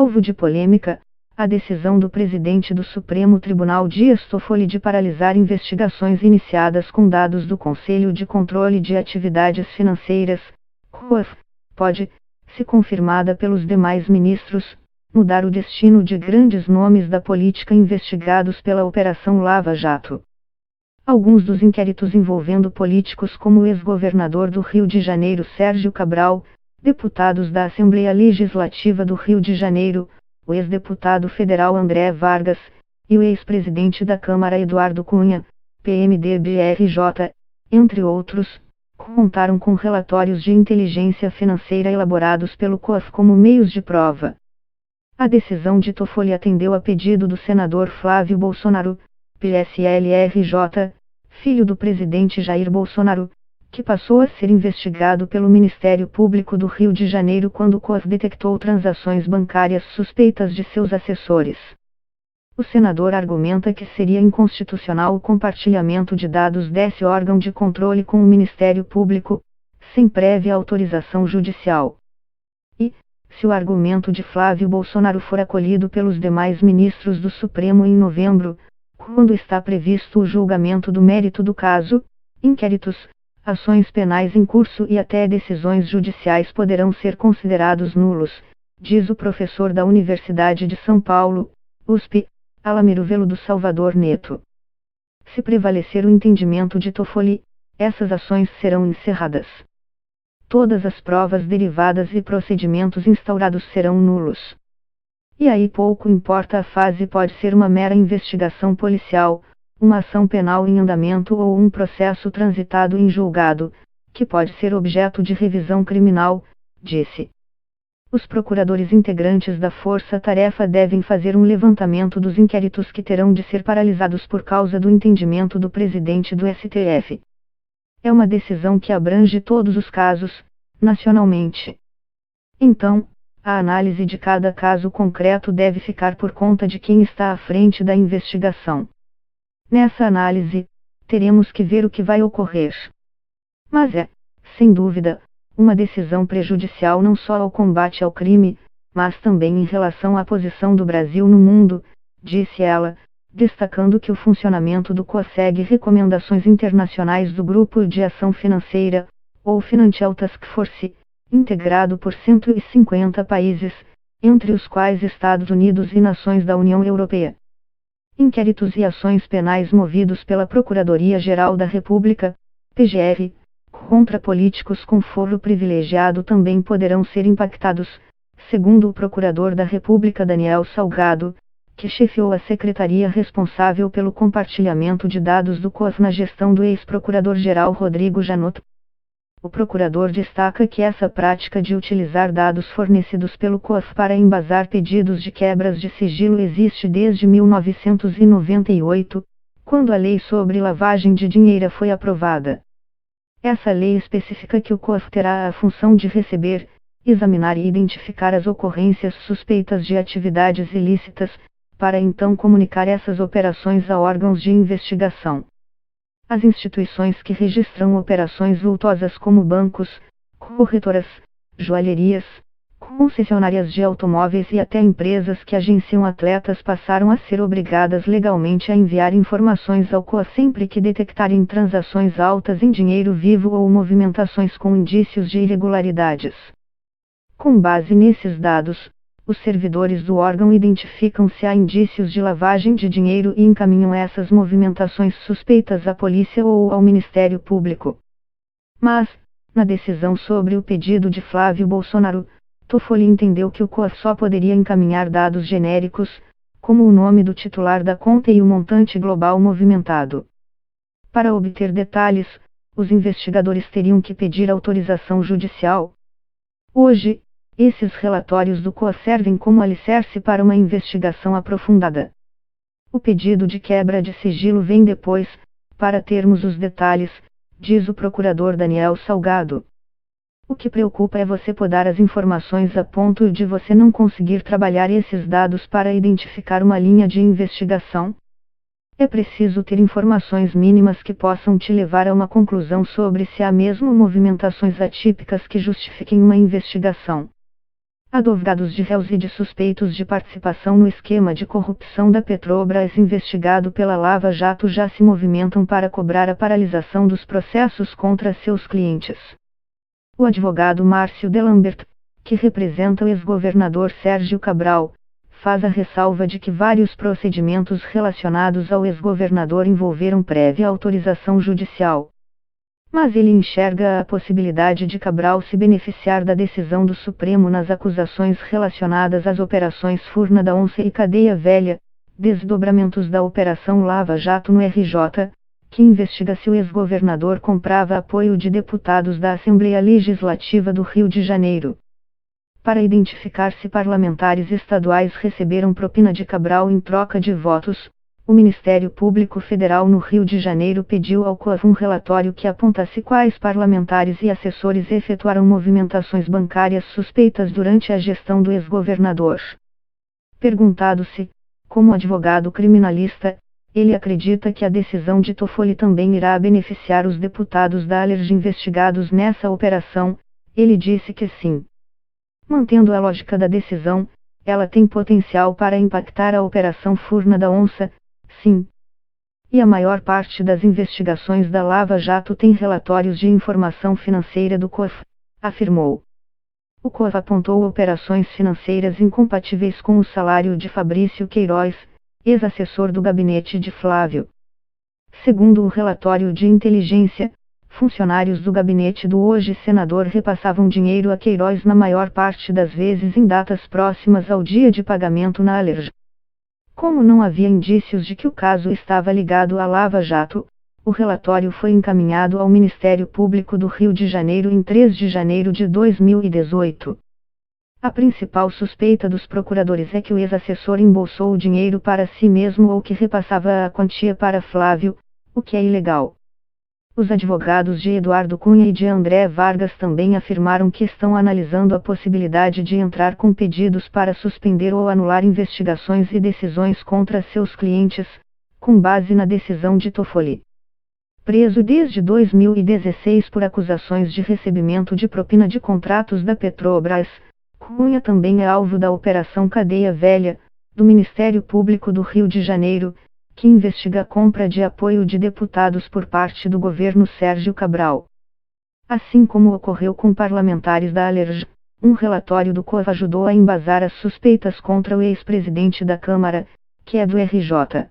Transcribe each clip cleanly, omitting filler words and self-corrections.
Alvo de polêmica, a decisão do presidente do Supremo Tribunal Dias Toffoli de paralisar investigações iniciadas com dados do Conselho de Controle de Atividades Financeiras, COAF, pode, se confirmada pelos demais ministros, mudar o destino de grandes nomes da política investigados pela Operação Lava Jato. Alguns dos inquéritos envolvendo políticos como o ex-governador do Rio de Janeiro Sérgio Cabral, deputados da Assembleia Legislativa do Rio de Janeiro, o ex-deputado federal André Vargas, e o ex-presidente da Câmara Eduardo Cunha, PMDB-RJ, entre outros, contaram com relatórios de inteligência financeira elaborados pelo COAF como meios de prova. A decisão de Toffoli atendeu a pedido do senador Flávio Bolsonaro, PSL-RJ, filho do presidente Jair Bolsonaro, que passou a ser investigado pelo Ministério Público do Rio de Janeiro quando o COAF detectou transações bancárias suspeitas de seus assessores. O senador argumenta que seria inconstitucional o compartilhamento de dados desse órgão de controle com o Ministério Público, sem prévia autorização judicial. E, se o argumento de Flávio Bolsonaro for acolhido pelos demais ministros do Supremo em novembro, quando está previsto o julgamento do mérito do caso, inquéritos, ações penais em curso e até decisões judiciais poderão ser considerados nulos, diz o professor da Universidade de São Paulo, USP, Alamiro Velodo Salvador Neto. Se prevalecer o entendimento de Toffoli, essas ações serão encerradas. Todas as provas derivadas e procedimentos instaurados serão nulos. E aí pouco importa a fase, pode ser uma mera investigação policial, uma ação penal em andamento ou um processo transitado em julgado, que pode ser objeto de revisão criminal, disse. Os procuradores integrantes da Força-Tarefa devem fazer um levantamento dos inquéritos que terão de ser paralisados por causa do entendimento do presidente do STF. É uma decisão que abrange todos os casos, nacionalmente. Então, a análise de cada caso concreto deve ficar por conta de quem está à frente da investigação. Nessa análise, teremos que ver o que vai ocorrer. Mas é, sem dúvida, uma decisão prejudicial não só ao combate ao crime, mas também em relação à posição do Brasil no mundo, disse ela, destacando que o funcionamento do COAF segue recomendações internacionais do Grupo de Ação Financeira, ou Financial Task Force, integrado por 150 países, entre os quais Estados Unidos e nações da União Europeia. Inquéritos e ações penais movidos pela Procuradoria-Geral da República, PGR, contra políticos com foro privilegiado também poderão ser impactados, segundo o Procurador da República Daniel Salgado, que chefiou a secretaria responsável pelo compartilhamento de dados do COAF na gestão do ex-procurador-geral Rodrigo Janot. O procurador destaca que essa prática de utilizar dados fornecidos pelo COAF para embasar pedidos de quebras de sigilo existe desde 1998, quando a lei sobre lavagem de dinheiro foi aprovada. Essa lei especifica que o COAF terá a função de receber, examinar e identificar as ocorrências suspeitas de atividades ilícitas, para então comunicar essas operações a órgãos de investigação. As instituições que registram operações vultosas como bancos, corretoras, joalherias, concessionárias de automóveis e até empresas que agenciam atletas passaram a ser obrigadas legalmente a enviar informações ao COAF sempre que detectarem transações altas em dinheiro vivo ou movimentações com indícios de irregularidades. Com base nesses dados, os servidores do órgão identificam se há indícios de lavagem de dinheiro e encaminham essas movimentações suspeitas à polícia ou ao Ministério Público. Mas, na decisão sobre o pedido de Flávio Bolsonaro, Toffoli entendeu que o COAF só poderia encaminhar dados genéricos, como o nome do titular da conta e o montante global movimentado. Para obter detalhes, os investigadores teriam que pedir autorização judicial. Hoje, esses relatórios do COAF servem como alicerce para uma investigação aprofundada. O pedido de quebra de sigilo vem depois, para termos os detalhes, diz o procurador Daniel Salgado. O que preocupa é você podar as informações a ponto de você não conseguir trabalhar esses dados para identificar uma linha de investigação. É preciso ter informações mínimas que possam te levar a uma conclusão sobre se há mesmo movimentações atípicas que justifiquem uma investigação. Advogados de réus e de suspeitos de participação no esquema de corrupção da Petrobras investigado pela Lava Jato já se movimentam para cobrar a paralisação dos processos contra seus clientes. O advogado Márcio de Lambert, que representa o ex-governador Sérgio Cabral, faz a ressalva de que vários procedimentos relacionados ao ex-governador envolveram prévia autorização judicial. Mas ele enxerga a possibilidade de Cabral se beneficiar da decisão do Supremo nas acusações relacionadas às operações Furna da Onça e Cadeia Velha, desdobramentos da Operação Lava Jato no RJ, que investiga se o ex-governador comprava apoio de deputados da Assembleia Legislativa do Rio de Janeiro. Para identificar se parlamentares estaduais receberam propina de Cabral em troca de votos, o Ministério Público Federal no Rio de Janeiro pediu ao COAF um relatório que apontasse quais parlamentares e assessores efetuaram movimentações bancárias suspeitas durante a gestão do ex-governador. Perguntado se, como advogado criminalista, ele acredita que a decisão de Toffoli também irá beneficiar os deputados da Alerj investigados nessa operação, ele disse que sim. Mantendo a lógica da decisão, ela tem potencial para impactar a Operação Furna da Onça, sim. E a maior parte das investigações da Lava Jato tem relatórios de informação financeira do COAF, afirmou. O COAF apontou operações financeiras incompatíveis com o salário de Fabrício Queiroz, ex-assessor do gabinete de Flávio. Segundo o relatório de inteligência, funcionários do gabinete do hoje senador repassavam dinheiro a Queiroz na maior parte das vezes em datas próximas ao dia de pagamento na Alerj. Como não havia indícios de que o caso estava ligado à Lava Jato, o relatório foi encaminhado ao Ministério Público do Rio de Janeiro em 3 de janeiro de 2018. A principal suspeita dos procuradores é que o ex-assessor embolsou o dinheiro para si mesmo ou que repassava a quantia para Flávio, o que é ilegal. Os advogados de Eduardo Cunha e de André Vargas também afirmaram que estão analisando a possibilidade de entrar com pedidos para suspender ou anular investigações e decisões contra seus clientes, com base na decisão de Toffoli. Preso desde 2016 por acusações de recebimento de propina de contratos da Petrobras, Cunha também é alvo da Operação Cadeia Velha, do Ministério Público do Rio de Janeiro, que investiga a compra de apoio de deputados por parte do governo Sérgio Cabral. Assim como ocorreu com parlamentares da Alerj, um relatório do COAF ajudou a embasar as suspeitas contra o ex-presidente da Câmara, que é do RJ.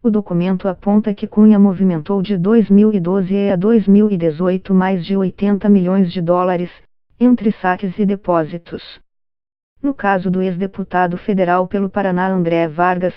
O documento aponta que Cunha movimentou de 2012 a 2018 mais de 80 milhões de dólares, entre saques e depósitos. No caso do ex-deputado federal pelo Paraná André Vargas,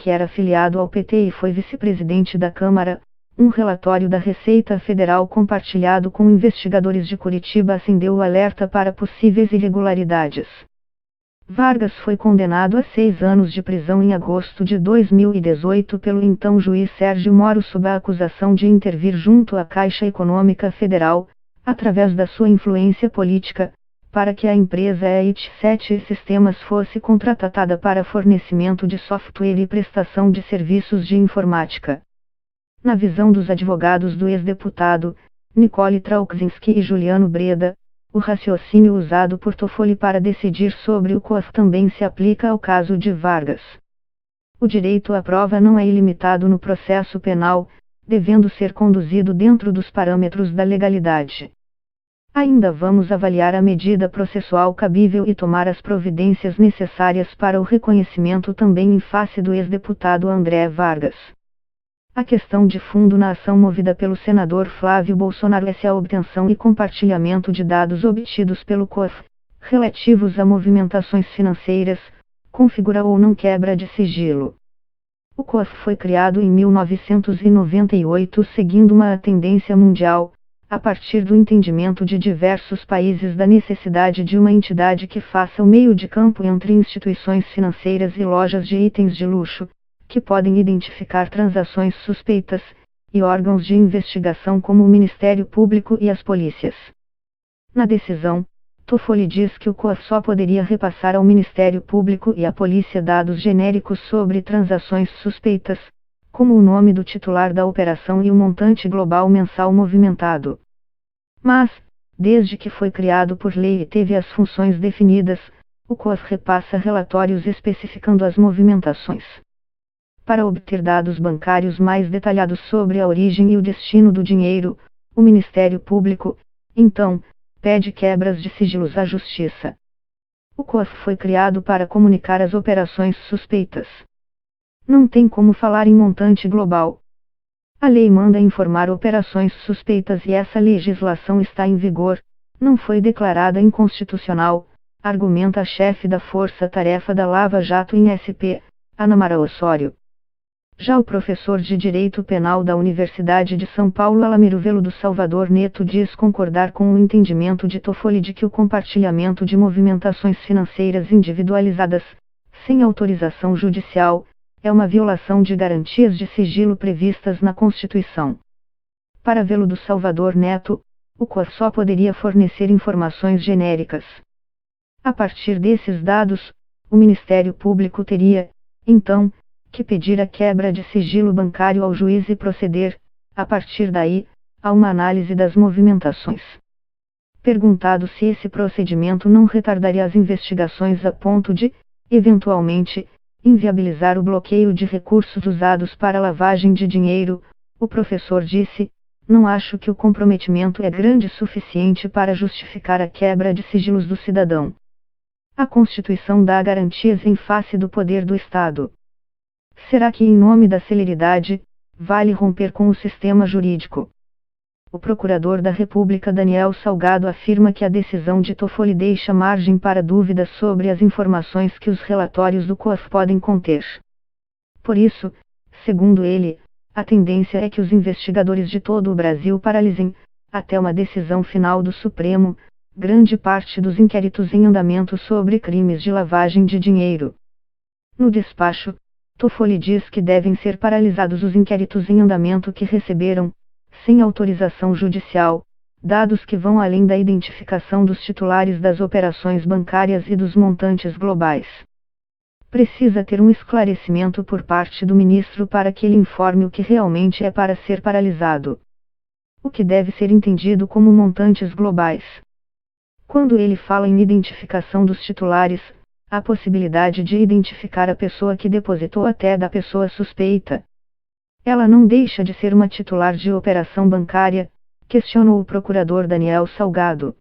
que era afiliado ao PT e foi vice-presidente da Câmara, um relatório da Receita Federal compartilhado com investigadores de Curitiba acendeu o alerta para possíveis irregularidades. Vargas foi condenado a 6 anos de prisão em agosto de 2018 pelo então juiz Sérgio Moro sob a acusação de intervir junto à Caixa Econômica Federal, através da sua influência política, para que a empresa EIT7 Sistemas fosse contratada para fornecimento de software e prestação de serviços de informática. Na visão dos advogados do ex-deputado, Nicole Trauczynski e Juliano Breda, o raciocínio usado por Toffoli para decidir sobre o COAF também se aplica ao caso de Vargas. O direito à prova não é ilimitado no processo penal, devendo ser conduzido dentro dos parâmetros da legalidade. Ainda vamos avaliar a medida processual cabível e tomar as providências necessárias para o reconhecimento também em face do ex-deputado André Vargas. A questão de fundo na ação movida pelo senador Flávio Bolsonaro é se a obtenção e compartilhamento de dados obtidos pelo COAF, relativos a movimentações financeiras, configura ou não quebra de sigilo. O COAF foi criado em 1998 seguindo uma tendência mundial, a partir do entendimento de diversos países da necessidade de uma entidade que faça o meio de campo entre instituições financeiras e lojas de itens de luxo, que podem identificar transações suspeitas, e órgãos de investigação como o Ministério Público e as polícias. Na decisão, Toffoli diz que o COAF só poderia repassar ao Ministério Público e à polícia dados genéricos sobre transações suspeitas, como o nome do titular da operação e o montante global mensal movimentado. Mas, desde que foi criado por lei e teve as funções definidas, O COAF repassa relatórios especificando as movimentações. Para obter dados bancários mais detalhados sobre a origem e o destino do dinheiro, o Ministério Público, então, pede quebras de sigilos à Justiça. O COAF foi criado para comunicar as operações suspeitas. Não tem como falar em montante global. A lei manda informar operações suspeitas e essa legislação está em vigor, não foi declarada inconstitucional, argumenta a chefe da Força-Tarefa da Lava Jato em SP, Ana Mara Osório. Já o professor de Direito Penal da Universidade de São Paulo Alamiro Velodo Salvador Neto diz concordar com o entendimento de Toffoli de que o compartilhamento de movimentações financeiras individualizadas, sem autorização judicial, é uma violação de garantias de sigilo previstas na Constituição. Para Velodo Salvador Neto, o COAF só poderia fornecer informações genéricas. A partir desses dados, o Ministério Público teria, então, que pedir a quebra de sigilo bancário ao juiz e proceder, a partir daí, a uma análise das movimentações. Perguntado se esse procedimento não retardaria as investigações a ponto de, eventualmente, inviabilizar o bloqueio de recursos usados para lavagem de dinheiro, o professor disse: não acho que o comprometimento é grande o suficiente para justificar a quebra de sigilos do cidadão. A Constituição dá garantias em face do poder do Estado. Será que, em nome da celeridade, vale romper com o sistema jurídico? O procurador da República Daniel Salgado afirma que a decisão de Toffoli deixa margem para dúvidas sobre as informações que os relatórios do COAF podem conter. Por isso, segundo ele, a tendência é que os investigadores de todo o Brasil paralisem, até uma decisão final do Supremo, grande parte dos inquéritos em andamento sobre crimes de lavagem de dinheiro. No despacho, Toffoli diz que devem ser paralisados os inquéritos em andamento que receberam, sem autorização judicial, dados que vão além da identificação dos titulares das operações bancárias e dos montantes globais. Precisa ter um esclarecimento por parte do ministro para que ele informe o que realmente é para ser paralisado. O que deve ser entendido como montantes globais. Quando ele fala em identificação dos titulares, há possibilidade de identificar a pessoa que depositou até da pessoa suspeita. Ela não deixa de ser uma titular de operação bancária, questionou o procurador Daniel Salgado.